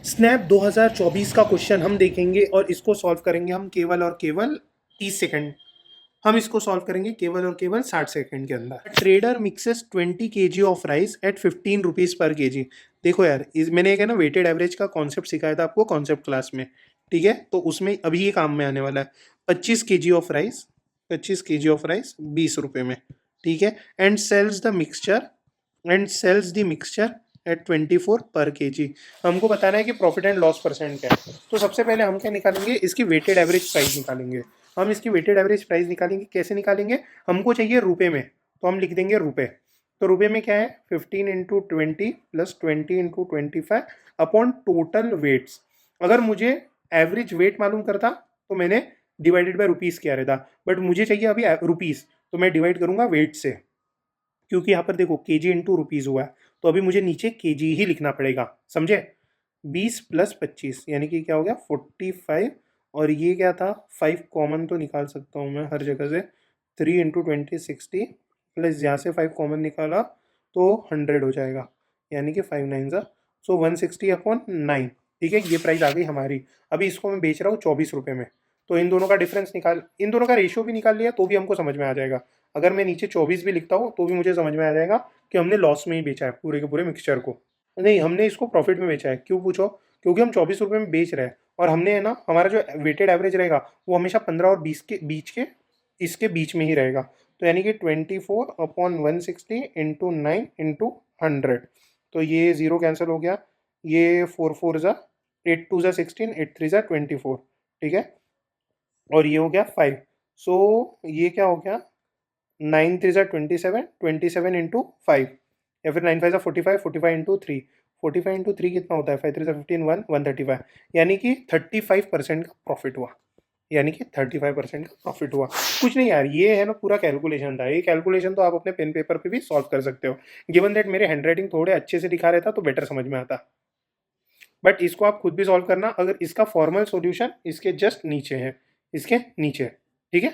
Snap 2024 का question हम देखेंगे और इसको सॉल्व करेंगे हम केवल और केवल 30 सेकंड। हम इसको सॉल्व करेंगे केवल और केवल 60 सेकंड के अंदर। Trader mixes 20 kg of rice at 15 rupees per KG. देखो यार, मैंने एक है ना वेटेड एवरेज का कॉन्सेप्ट सिखाया था आपको कॉन्सेप्ट क्लास में, ठीक है? तो उसमें अभी ये काम में आने वाला है। 25 kg ऑफ राइस 20 रुपये में, ठीक है? And sells the mixture at 24 per KG. हमको बताना है कि प्रॉफिट एंड लॉस परसेंट क्या है। तो सबसे पहले हम क्या निकालेंगे, इसकी वेटेड एवरेज प्राइस निकालेंगे। हम इसकी वेटेड एवरेज प्राइस निकालेंगे, कैसे निकालेंगे? हमको चाहिए रुपए में, तो हम लिख देंगे रुपए। तो रुपए में क्या है, 15 into 20 plus 20 into 25 upon total weights. अगर मुझे एवरेज वेट मालूम करता तो मैंने डिवाइडेड बाय रुपीज़ किया रहता, बट मुझे चाहिए अभी रुपीज़, तो मैं डिवाइड करूंगा वेट से, क्योंकि यहाँ पर देखो केजी इंटू रुपीज़ हुआ है, तो अभी मुझे नीचे केजी ही लिखना पड़ेगा, समझे? 20 प्लस 25 यानी कि क्या हो गया 45। और ये क्या था, 5 कॉमन तो निकाल सकता हूँ मैं हर जगह से। 3 इंटू 20 60 प्लस यहाँ से 5 कॉमन निकाला तो 100 हो जाएगा, यानी कि 5 9 ज़ा, सो 160 अपॉन 9। ठीक है, ये प्राइस आ गई हमारी। अभी इसको मैं बेच रहा हूँ 24 रुपये में। तो इन दोनों का डिफरेंस निकाल, इन दोनों का रेशियो भी निकाल लिया तो भी हमको समझ में आ जाएगा। अगर मैं नीचे 24 भी लिखता हूँ तो भी मुझे समझ में आ जाएगा कि हमने लॉस में ही बेचा है पूरे के पूरे मिक्सचर को। नहीं, हमने इसको प्रॉफिट में बेचा है। क्यों पूछो? क्योंकि हम 24 रुपये में बेच रहे हैं, और हमने है ना, हमारा जो वेटेड एवरेज रहेगा वो हमेशा 15 और 20 के बीच के, इसके बीच में ही रहेगा। तो यानी कि 24 अपॉन 160 इंटू 9 इंटू 100। तो ये ज़ीरो कैंसिल हो गया, ये 4 4 ज़ा, 8 2 ज़ा 16, 8 3 ज़ा 24, ठीक है? और ये हो गया 5। सो ये क्या हो गया, 9 3 ज़ा 27, 27 इंटू 5, या फिर 9 5 ज़ा 45, 45 इंटू 3, 45 इंटू 3 कितना होता है, 5 3 ज़ा 15, 135। यानी कि 35% का प्रॉफिट हुआ, यानी कि 35% का प्रॉफिट हुआ। कुछ नहीं यार, ये है ना पूरा कैलकुलेशन था। ये कैलकुलेशन तो आप अपने पेन पेपर पे भी सॉल्व कर सकते हो। गिवन दैट मेरे हैंडराइटिंग थोड़े अच्छे से दिखा रहता तो बेटर समझ में आता, बट इसको आप खुद भी सॉल्व करना। अगर इसका फॉर्मल सॉल्यूशन इसके जस्ट नीचे है, इसके नीचे, ठीक है?